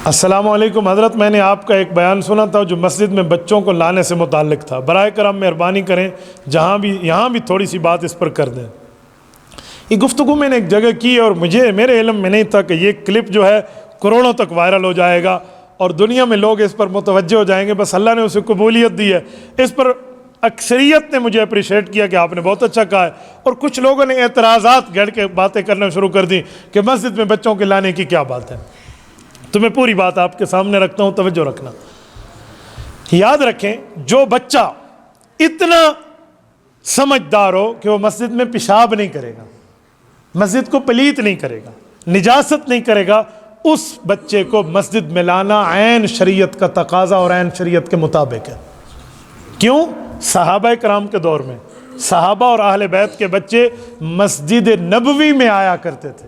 السلام علیکم حضرت، میں نے آپ کا ایک بیان سنا تھا جو مسجد میں بچوں کو لانے سے متعلق تھا، برائے کرم مہربانی کریں یہاں بھی تھوڑی سی بات اس پر کر دیں۔ یہ گفتگو میں نے ایک جگہ کی اور میرے علم میں نہیں تھا کہ یہ کلپ جو ہے کروڑوں تک وائرل ہو جائے گا اور دنیا میں لوگ اس پر متوجہ ہو جائیں گے، بس اللہ نے اسے قبولیت دی ہے۔ اس پر اکثریت نے مجھے اپریشیٹ کیا کہ آپ نے بہت اچھا کہا ہے، اور کچھ لوگوں نے اعتراضات گڑھ کے باتیں کرنا شروع کر دی کہ مسجد میں بچوں کے لانے کی کیا بات ہے۔ تو میں پوری بات آپ کے سامنے رکھتا ہوں، توجہ رکھنا۔ یاد رکھیں، جو بچہ اتنا سمجھدار ہو کہ وہ مسجد میں پیشاب نہیں کرے گا، مسجد کو پلیت نہیں کرے گا، نجاست نہیں کرے گا، اس بچے کو مسجد میں لانا عین شریعت کا تقاضا اور عین شریعت کے مطابق ہے۔ کیوں؟ صحابہ کرام کے دور میں صحابہ اور اہل بیت کے بچے مسجد نبوی میں آیا کرتے تھے،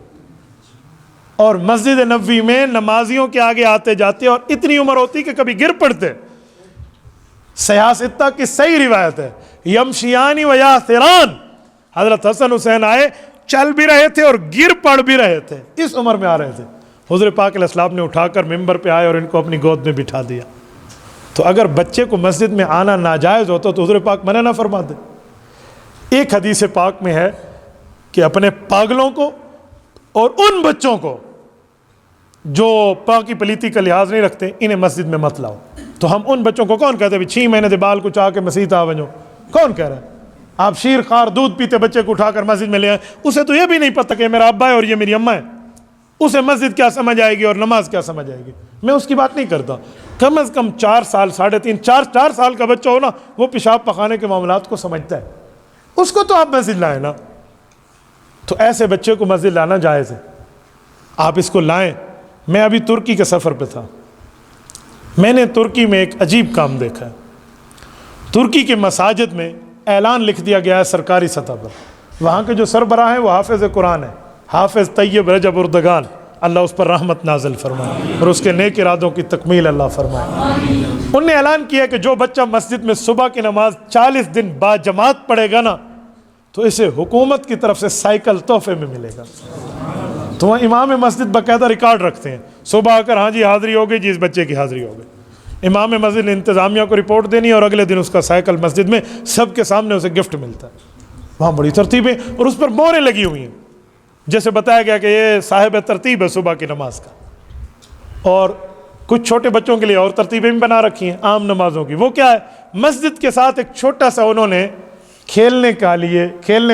اور مسجد نبوی میں نمازیوں کے آگے آتے جاتے اور اتنی عمر ہوتی کہ کبھی گر پڑتے۔ سیاستہ کی صحیح روایت ہے، یمشیانی و یاسران، حضرت حسن حسین آئے، چل بھی رہے تھے اور گر پڑ بھی رہے تھے، اس عمر میں آ رہے تھے۔ حضور پاک علیہ السلام نے اٹھا کر ممبر پہ آئے اور ان کو اپنی گود میں بٹھا دیا۔ تو اگر بچے کو مسجد میں آنا ناجائز ہوتا تو حضور پاک منع نہ فرماتے۔ ایک حدیث پاک میں ہے کہ اپنے پاگلوں کو اور ان بچوں کو جو پاکی پلیتی کا لحاظ نہیں رکھتے انہیں مسجد میں مت لاؤ۔ تو ہم ان بچوں کو کون کہتے ہیں 6 مہینے دے بال کو چاہ کے مسجد آ ونجو؟ کون کہہ رہا ہے؟ آپ شیر خار دودھ پیتے بچے کو اٹھا کر مسجد میں لے آئیں، اسے تو یہ بھی نہیں پتہ کہ میرا ابا ہے اور یہ میری اماں ہے، اسے مسجد کیا سمجھ آئے گی اور نماز کیا سمجھ آئے گی؟ میں اس کی بات نہیں کرتا۔ کم از کم 4 سال 3.5 4 سال کا بچہ ہو نا، وہ پیشاب پخانے کے معاملات کو سمجھتا ہے، اس کو تو آپ مسجد لائیں نا۔ تو ایسے بچے کو مسجد لانا جائز ہے، آپ اس کو لائیں۔ میں ابھی ترکی کے سفر پہ تھا، میں نے ترکی میں ایک عجیب کام دیکھا ہے۔ ترکی کے مساجد میں اعلان لکھ دیا گیا ہے سرکاری سطح پر، وہاں کے جو سربراہ ہیں وہ حافظ قرآن ہے، حافظ طیب رجب اردگان، اللہ اس پر رحمت نازل فرمائے اور اس کے نیک ارادوں کی تکمیل اللہ فرمائے۔ انہوں نے اعلان کیا کہ جو بچہ مسجد میں صبح کی نماز 40 دن با جماعت پڑھے گا نا، تو اسے حکومت کی طرف سے سائیکل تحفے میں ملے گا۔ تو وہاں امام مسجد باقاعدہ ریکارڈ رکھتے ہیں، صبح آ کر ہاں جی حاضری ہو گئی جی، اس بچے کی حاضری ہو گئی۔ امام مسجد نے انتظامیہ کو رپورٹ دینی اور اگلے دن اس کا سائیکل مسجد میں سب کے سامنے اسے گفٹ ملتا ہے۔ وہاں بڑی ترتیبیں اور اس پر موریں لگی ہوئی ہیں، جیسے بتایا گیا کہ یہ صاحب ترتیب ہے صبح کی نماز کا۔ اور کچھ چھوٹے بچوں کے لیے اور ترتیبیں بھی بنا رکھی ہیں عام نمازوں کی۔ وہ کیا ہے؟ مسجد کے ساتھ ایک چھوٹا سا انہوں نے کھیلنے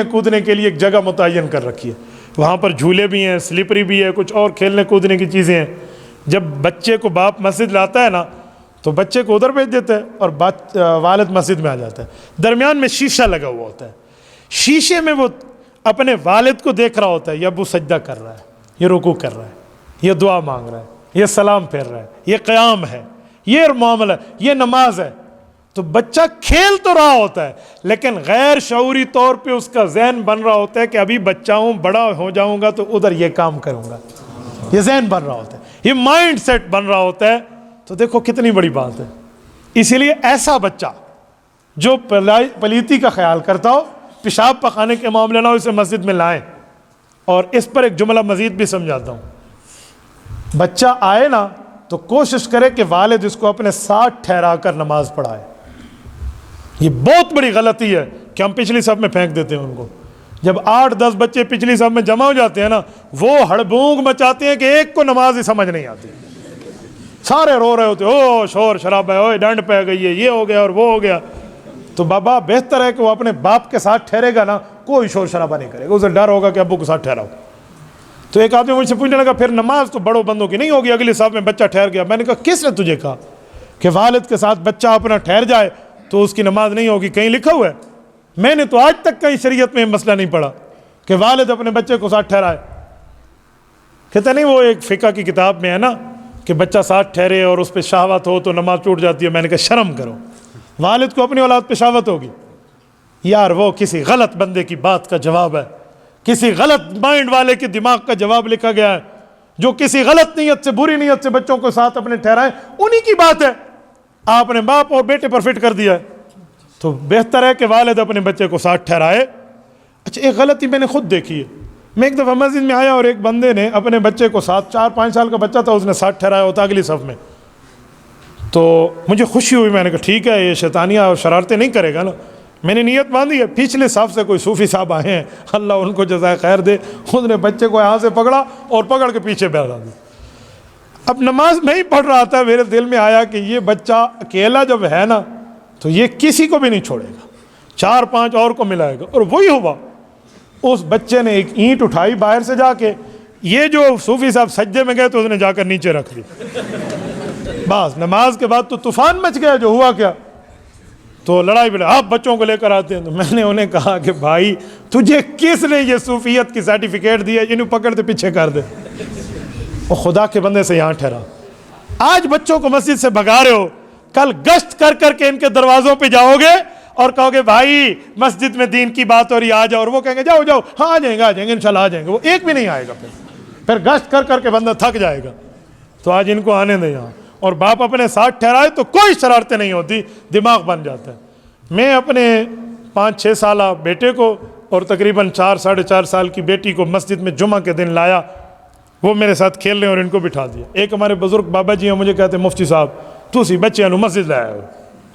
کودنے کے لیے ایک جگہ متعین کر رکھی ہے، وہاں پر جھولے بھی ہیں، سلپری بھی ہے، کچھ اور کھیلنے کودنے کی چیزیں ہیں۔ جب بچے کو باپ مسجد لاتا ہے نا تو بچے کو ادھر بھیج دیتا ہے اور والد مسجد میں آ جاتا ہے۔ درمیان میں شیشہ لگا ہوا ہوتا ہے، شیشے میں وہ اپنے والد کو دیکھ رہا ہوتا ہے، یہ ابو سجدہ کر رہا ہے، یہ رکوع کر رہا ہے، یہ دعا مانگ رہا ہے، یہ سلام پھیر رہا ہے، یہ قیام ہے، یہ معاملہ ہے، یہ نماز ہے۔ تو بچہ کھیل تو رہا ہوتا ہے لیکن غیر شعوری طور پہ اس کا ذہن بن رہا ہوتا ہے کہ ابھی بچہ ہوں، بڑا ہو جاؤں گا تو ادھر یہ کام کروں گا، یہ ذہن بن رہا ہوتا ہے، یہ مائنڈ سیٹ بن رہا ہوتا ہے۔ تو دیکھو کتنی بڑی بات ہے۔ اسی لیے ایسا بچہ جو پلیتی کا خیال کرتا ہو، پیشاب پخانے کے معاملے نہ ہو، اسے مسجد میں لائیں۔ اور اس پر ایک جملہ مزید بھی سمجھاتا ہوں، بچہ آئے نا تو کوشش کرے کہ والد اس کو اپنے ساتھ ٹھہرا کر نماز پڑھائے۔ یہ بہت بڑی غلطی ہے کہ ہم پچھلی صف میں پھینک دیتے ہیں ان کو۔ جب 8-10 بچے پچھلی صف میں جمع ہو جاتے ہیں نا، وہ ہڑبونگ مچاتے ہیں کہ ایک کو نماز ہی سمجھ نہیں آتی، سارے رو رہے ہوتے، او شور شرابہ ہے، اوے ڈنڈ پہ گئی ہے، یہ ہو گیا اور وہ ہو گیا۔ تو بابا بہتر ہے کہ وہ اپنے باپ کے ساتھ ٹھہرے گا نا، کوئی شور شرابہ نہیں کرے گا، اسے ڈر ہوگا کہ ابو کے ساتھ ٹھہراؤ۔ تو ایک آدمی مجھ سے پوچھنے لگا پھر نماز تو بڑوں بندوں کی نہیں ہوگی، اگلی صف میں بچہ ٹھہر گیا۔ میں نے کہا کس نے تجھے کہا کہ والد کے ساتھ بچہ اپنا ٹھہر جائے تو اس کی نماز نہیں ہوگی؟ کہیں لکھا ہوا ہے؟ میں نے تو آج تک کہیں شریعت میں مسئلہ نہیں پڑھا کہ والد اپنے بچے کو ساتھ ٹھہرائے۔ کہتا نہیں وہ ایک فقہ کی کتاب میں ہے نا کہ بچہ ساتھ ٹھہرے اور اس پہ شہوت ہو تو نماز ٹوٹ جاتی ہے۔ میں نے کہا شرم کرو، والد کو اپنی اولاد پہ شہوت ہوگی؟ یار وہ کسی غلط بندے کی بات کا جواب ہے، کسی غلط مائنڈ والے کے دماغ کا جواب لکھا گیا ہے، جو کسی غلط نیت سے، بری نیت سے بچوں کو ساتھ اپنے ٹھہرائے، انہی کی بات ہے۔ آپ نے باپ اور بیٹے پر فٹ کر دیا ہے، تو بہتر ہے کہ والد اپنے بچے کو ساتھ ٹھہرائے۔ اچھا ایک غلطی میں نے خود دیکھی ہے، میں ایک دفعہ مسجد میں آیا اور ایک بندے نے اپنے بچے کو 4-5 سال کا بچہ تھا، اس نے ساتھ ٹھہرایا ہوتا اگلی صف میں. تو مجھے خوشی ہوئی، میں نے کہا ٹھیک ہے یہ شیطانیاں اور شرارتیں نہیں کرے گا نا. میں نے نیت باندھی ہے. پچھلے صف سے کوئی صوفی صاحب آئے ہیں، اللہ ان کو جزائے خیر دے، اس نے بچے کو یہاں سے پکڑا اور پکڑ کے پیچھے بیٹھا دیا. اب نماز میں ہی پڑھ رہا تھا، میرے دل میں آیا کہ یہ بچہ اکیلا جب ہے نا تو یہ کسی کو بھی نہیں چھوڑے گا، 4-5 اور کو ملائے گا. اور وہی ہوا. اس بچے نے ایک اینٹ اٹھائی باہر سے جا کے، یہ جو صوفی صاحب سجدے میں گئے تو اس نے جا کر نیچے رکھ دی. بس نماز کے بعد تو طوفان مچ گیا. جو ہوا کیا، تو لڑائی بڑھائی، آپ بچوں کو لے کر آتے ہیں. تو میں نے انہیں کہا کہ بھائی تجھے کس نے یہ صوفیت کی سرٹیفکیٹ دی ہے، انہوں پکڑ کے پیچھے کر دے. اور خدا کے بندے سے یہاں ٹھہرا. آج بچوں کو مسجد سے بھگا رہے ہو، کل گشت کر کر کے ان کے دروازوں پہ جاؤ گے اور کہو گے بھائی مسجد میں دین کی بات ہو رہی آ جاؤ، اور وہ کہیں گے جاؤ جاؤ، ہاں آ جائیں گے انشاءاللہ آ جائیں گے. وہ ایک بھی نہیں آئے گا. پھر گشت کر کر کے بندہ تھک جائے گا. تو آج ان کو آنے دیں یہاں. اور باپ اپنے ساتھ ٹھہرائے تو کوئی شرارتیں نہیں ہوتی، دماغ بن جاتا ہے. میں اپنے 5-6 سالہ بیٹے کو اور تقریباً 4-4.5 سال کی بیٹی کو مسجد میں جمعہ کے دن لایا. وہ میرے ساتھ کھیل رہے اور ان کو بٹھا دیا. ایک ہمارے بزرگ بابا جی ہیں، مجھے کہتے ہیں مفتی صاحب تو سی بچے انو مسجد لایا ہو،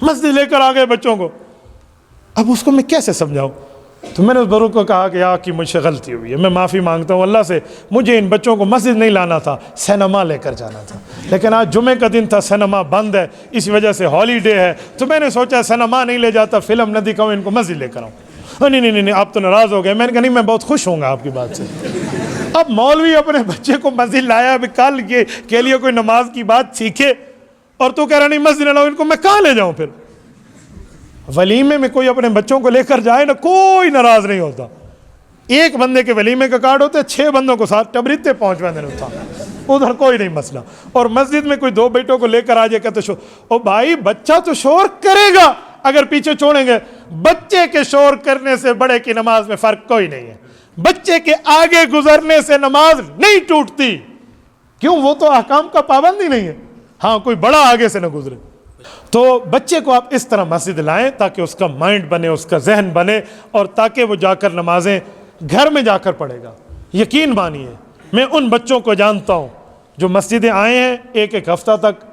مسجد لے کر آ گئے بچوں کو. اب اس کو میں کیسے سمجھاؤں؟ تو میں نے اس بزرگ کو کہا کہ کہ مجھ سے غلطی ہوئی ہے، میں معافی مانگتا ہوں اللہ سے. مجھے ان بچوں کو مسجد نہیں لانا تھا، سینما لے کر جانا تھا. لیکن آج جمعے کا دن تھا، سینما بند ہے، اس وجہ سے ہالیڈے ہے. تو میں نے سوچا سینما نہیں لے جاتا، فلم نہ دکھاؤں، ان کو مسجد لے کر آؤں. نہیں آپ تو ناراض ہو گئے. میں نے کہا نہیں، میں بہت خوش ہوں گا آپ کی بات سے. اب مولوی اپنے بچے کو مسجد لایا، اب کل کے لیے کوئی نماز کی بات سیکھے، اور تو کہہ رہا نہیں مسجد لاؤ، ان کو میں کہاں لے جاؤں؟ پھر ولیمے میں کوئی اپنے بچوں کو لے کر جائے نا، کوئی ناراض نہیں ہوتا. ایک بندے کے ولیمے کا کارڈ ہوتا ہے، 6 بندوں کو ساتھ ٹبریتے پہنچوانے ہوتا، ادھر کوئی نہیں مسئلہ. اور مسجد میں کوئی 2 بیٹوں کو لے کر آ جائے کہتے شور. او بھائی بچہ تو شور کرے گا اگر پیچھے چھوڑیں گے. بچے کے شور کرنے سے بڑے کی نماز میں فرق کوئی نہیں ہے. بچے کے آگے گزرنے سے نماز نہیں ٹوٹتی. کیوں؟ وہ تو احکام کا پابند ہی نہیں ہے. ہاں کوئی بڑا آگے سے نہ گزرے. تو بچے کو آپ اس طرح مسجد لائیں تاکہ اس کا مائنڈ بنے، اس کا ذہن بنے، اور تاکہ وہ جا کر نمازیں گھر میں جا کر پڑھے گا. یقین مانیے میں ان بچوں کو جانتا ہوں جو مسجدیں آئے ہیں، ایک ہفتہ تک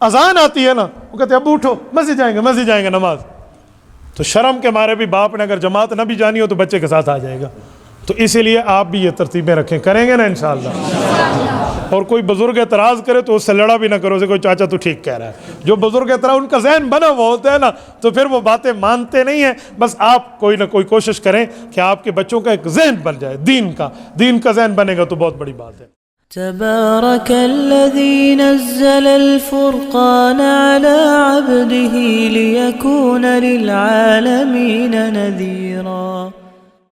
اذان آتی ہے نا، وہ کہتے ہیں ابو اٹھو مسجد جائیں گے نماز. تو شرم کے مارے بھی باپ نے اگر جماعت نہ بھی جانی ہو تو بچے کے ساتھ آ جائے گا. تو اسی لیے آپ بھی یہ ترتیبیں رکھیں، کریں گے نا انشاءاللہ. اور کوئی بزرگ اعتراض کرے تو اس سے لڑا بھی نہ کرو، اسے کوئی چاچا تو ٹھیک کہہ رہا ہے. جو بزرگ اعتراض ان کا ذہن بنا ہوا ہوتا ہے نا، تو پھر وہ باتیں مانتے نہیں ہیں. بس آپ کوئی نہ کوئی کوشش کریں کہ آپ کے بچوں کا ایک ذہن بن جائے، دین کا ذہن بنے گا تو بہت بڑی بات ہے. تبارك الذي نزل الفرقان على عبده ليكون للعالمين نذيرا.